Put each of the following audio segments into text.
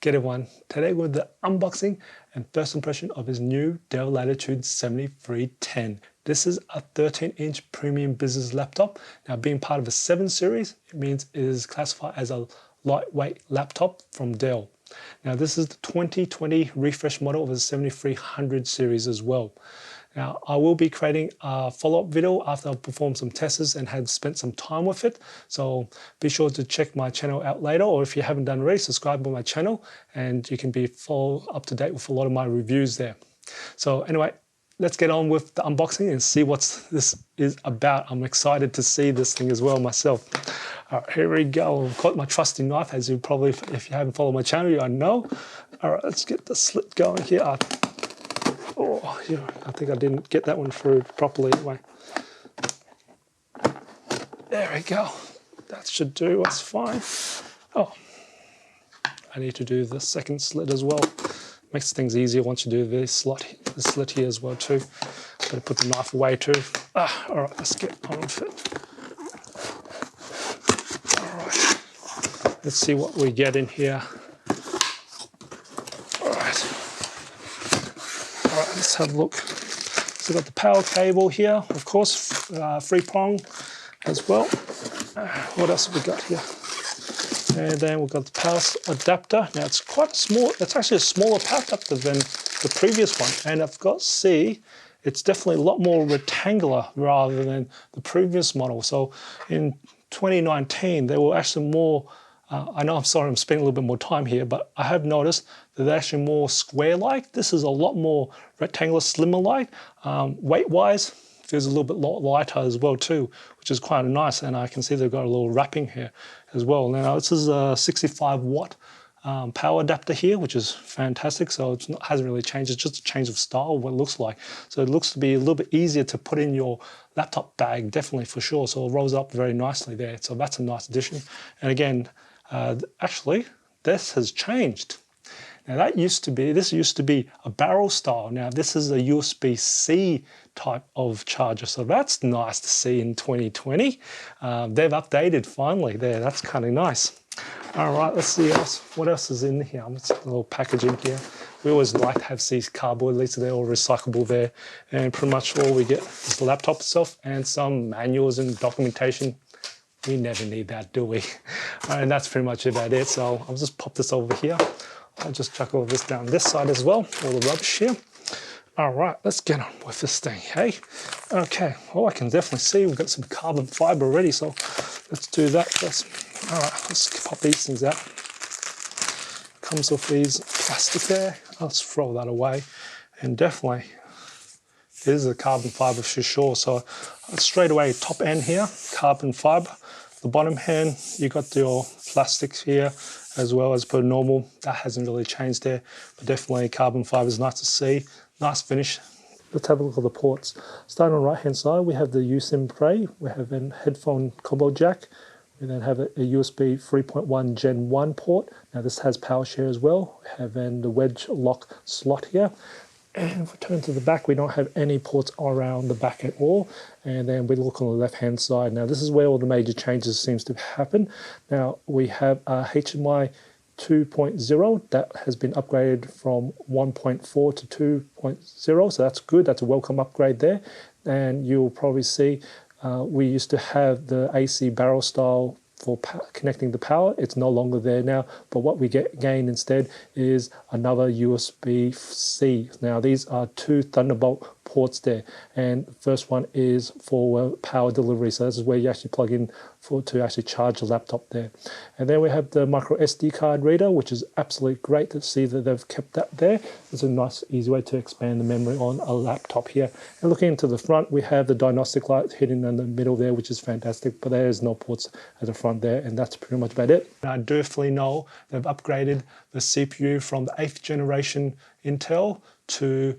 G'day everyone, today we're with the unboxing and first impression of his new Dell Latitude 7310. This is a 13-inch premium business laptop. Now being part of a 7 series, it means it is classified as a lightweight laptop from Dell. Now this is the 2020 refresh model of the 7300 series as well. Now, I will be creating a follow-up video after I've performed some tests and had spent some time with it. So be sure to check my channel out later, or if you haven't done already, subscribe to my channel and you can be up to date with a lot of my reviews there. So anyway, let's get on with the unboxing and see what this is about. I'm excited to see this thing as well myself. All right, here we go. I've got my trusty knife, as you probably, if you haven't followed my channel, you know. All right, let's get the slit going here. Oh, yeah, I think I didn't get that one through properly anyway. There we go. That should do us fine. Oh, I need to do the second slit as well. Makes things easier once you do the slit here as well too. Gotta put the knife away too. All right, let's get on with it. All right, let's see what we get in here. Let's have a look. So we've got the power cable here, of course, 3-prong as well. What else have we got here? And then we've got the power adapter. Now it's quite small. It's actually a smaller power adapter than the previous one. And I've got to see, it's definitely a lot more rectangular rather than the previous model. So in 2019, they were actually more, I know, I'm sorry, I'm spending a little bit more time here, but I have noticed that they're actually more square-like. This is a lot more rectangular, slimmer-like. Weight-wise, feels a little bit lighter as well too, which is quite nice. And I can see they've got a little wrapping here as well. Now this is a 65-watt power adapter here, which is fantastic. So it hasn't really changed. It's just a change of style, what it looks like. So it looks to be a little bit easier to put in your laptop bag, definitely for sure. So it rolls up very nicely there. So that's a nice addition. And again, actually, this has changed. Now this used to be a barrel style. Now this is a USB-C type of charger. So that's nice to see in 2020. They've updated finally there. That's kind of nice. All right, let's see what else is in here. Let's get a little packaging here. We always like to have these cardboard, at least they're all recyclable there. And pretty much all we get is the laptop itself and some manuals and documentation. We never need that, do we? And that's pretty much about it. So I'll just pop this over here. I'll just chuck all this down this side as well, all the rubbish here. All right, let's get on with this thing, hey? Okay, well, I can definitely see we've got some carbon fiber already, so let's do that first. All right, let's pop these things out. Comes with these plastic there. Let's throw that away. And definitely, it is a carbon fiber for sure. So straight away, top end here, carbon fiber. The bottom end, you got your plastics here as well as per normal. That hasn't really changed there, but definitely carbon fiber is nice to see. Nice finish. Let's have a look at the ports. Starting on the right hand side, we have the USIM tray. We have a headphone combo jack. We then have a USB 3.1 Gen 1 port. Now this has power share as well. We have then the wedge lock slot here. And if we turn to the back, we don't have any ports around the back at all. And then we look on the left-hand side. Now, this is where all the major changes seems to happen. Now, we have a HDMI 2.0 that has been upgraded from 1.4 to 2.0. So that's good. That's a welcome upgrade there. And you'll probably see we used to have the AC barrel style for connecting the power. It's no longer there now, but what we gain instead is another USB-C. Now these are 2 Thunderbolt ports there, and the first one is for power delivery, so this is where you actually plug in to actually charge the laptop there. And then we have the micro SD card reader, which is absolutely great to see that they've kept that there. It's a nice easy way to expand the memory on a laptop here. And looking into the front, we have the diagnostic light hidden in the middle there, which is fantastic, but there's no ports at the front there, and that's pretty much about it. And I definitely know they've upgraded the CPU from the 8th generation Intel to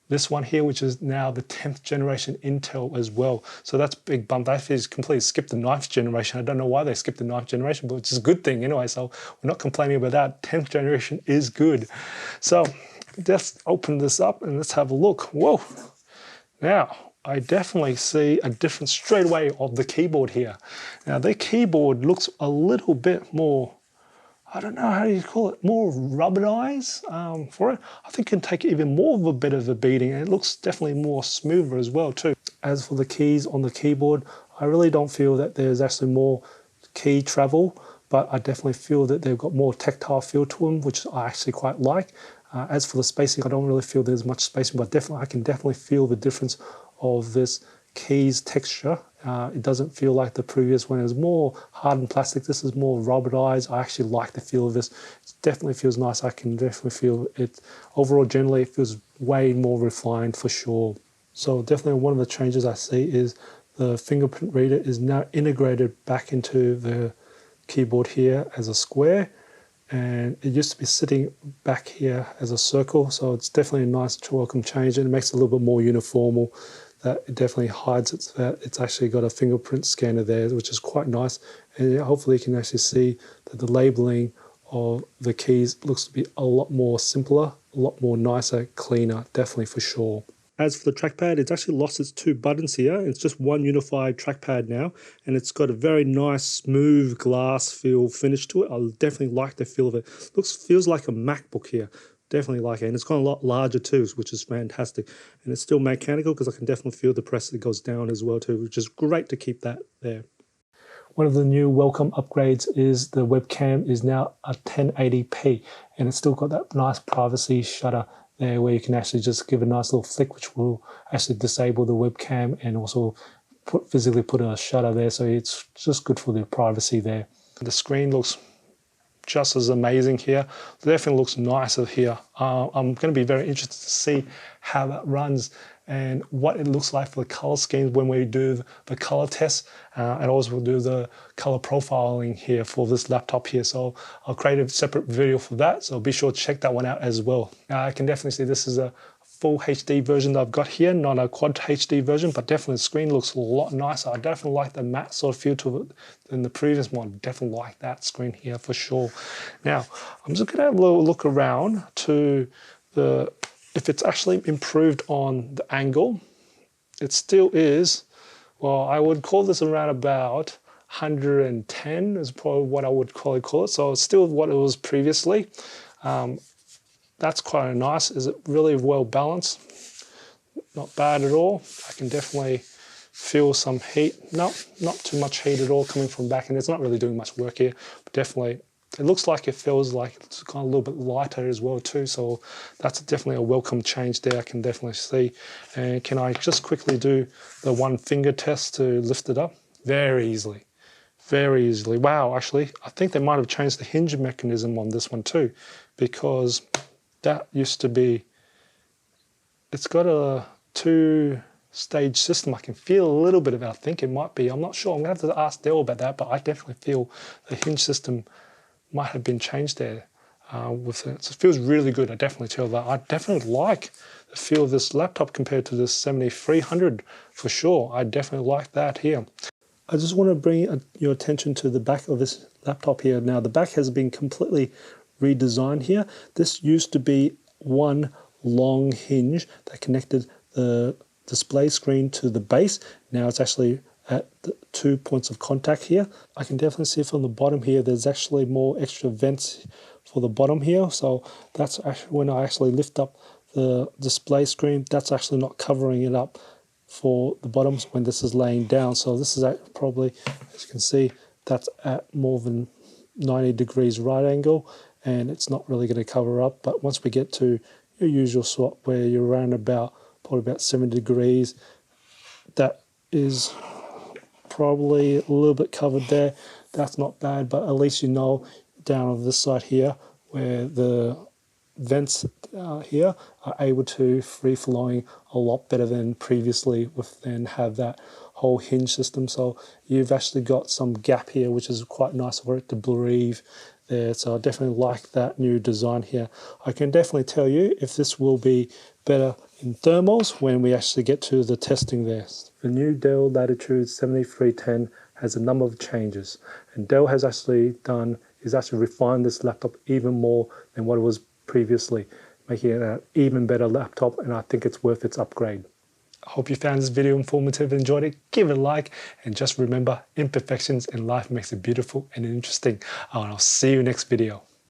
this one here, which is now the 10th generation Intel as well. So that's a big bump. They've completely skipped the 9th generation. I don't know why they skipped the 9th generation, but it's a good thing anyway. So we're not complaining about that. 10th generation is good. So let's open this up and let's have a look. Whoa. Now, I definitely see a difference straight away of the keyboard here. Now, the keyboard looks a little bit more, I don't know how you call it, more rubbernized for it. I think it can take even more of a bit of a beating, and it looks definitely more smoother as well too. As for the keys on the keyboard, I really don't feel that there's actually more key travel, but I definitely feel that they've got more tactile feel to them, which I actually quite like. As for the spacing, I don't really feel there's much spacing, but I can definitely feel the difference of this keys texture. It doesn't feel like the previous one. It was more hardened plastic. This is more rubberized. I actually like the feel of this. It definitely feels nice. I can definitely feel it. Overall, generally, it feels way more refined for sure. So definitely one of the changes I see is the fingerprint reader is now integrated back into the keyboard here as a square, and it used to be sitting back here as a circle, so it's definitely a nice welcome change, and it makes it a little bit more uniformal. That it definitely hides that it's actually got a fingerprint scanner there, which is quite nice, and hopefully you can actually see that the labeling of the keys looks to be a lot more simpler, a lot more nicer, cleaner, definitely for sure. As for the trackpad, it's actually lost its two buttons here. It's just one unified trackpad now, and it's got a very nice, smooth glass feel finish to it. I definitely like the feel of it. Feels like a MacBook here. Definitely like it, and it's got a lot larger too, which is fantastic. And it's still mechanical because I can definitely feel the press that goes down as well too, which is great to keep that there. One of the new welcome upgrades is the webcam is now a 1080p, and it's still got that nice privacy shutter there where you can actually just give a nice little flick, which will actually disable the webcam and also physically put a shutter there, so it's just good for the privacy there. The screen looks just as amazing here. It definitely looks nicer here. I'm going to be very interested to see how that runs and what it looks like for the color schemes when we do the color test, and also we'll do the color profiling here for this laptop here. So I'll create a separate video for that, so be sure to check that one out as well. I can definitely see this is a full HD version that I've got here, not a quad HD version, but definitely the screen looks a lot nicer. I definitely like the matte sort of feel to it than the previous one. Definitely like that screen here for sure. Now, I'm just gonna have a little look around to if it's actually improved on the angle. It still is, well, I would call this around about 110 is probably what I would call it. So it's still what it was previously. That's quite nice. Is it really well balanced? Not bad at all. I can definitely feel some heat. No, not too much heat at all coming from back, and it's not really doing much work here, but definitely it looks like it feels like it's kind of a little bit lighter as well too, so that's definitely a welcome change there. I can definitely see. And can I just quickly do the one finger test to lift it up? Very easily. Very easily. Wow, actually, I think they might have changed the hinge mechanism on this one too, because that used to be, it's got a two-stage system. I can feel a little bit of it. I think it might be. I'm not sure. I'm going to have to ask Dell about that, but I definitely feel the hinge system might have been changed there with it. So it feels really good. I definitely tell that. I definitely like the feel of this laptop compared to this 7300 for sure. I definitely like that here. I just want to bring your attention to the back of this laptop here. Now, the back has been completely redesigned here. This used to be one long hinge that connected the display screen to the base. Now it's actually at the 2 points of contact here. I can definitely see from the bottom here, there's actually more extra vents for the bottom here. So that's actually when I actually lift up the display screen, that's actually not covering it up for the bottoms when this is laying down. So this is at probably, as you can see, that's at more than 90 degrees right angle, and it's not really going to cover up. But once we get to your usual swap where you're around probably about 70 degrees, that is probably a little bit covered there. That's not bad, but at least you know down on this side here where the vents here are able to free flowing a lot better than previously with then have that whole hinge system. So you've actually got some gap here, which is quite nice for it to breathe there. So I definitely like that new design here. I can definitely tell you if this will be better in thermals when we actually get to the testing there. The new Dell Latitude 7310 has a number of changes, and Dell has actually refined this laptop even more than what it was previously, making it an even better laptop, and I think it's worth its upgrade. I hope you found this video informative and enjoyed it. Give it a like, and just remember, imperfections in life makes it beautiful and interesting. And I'll see you next video.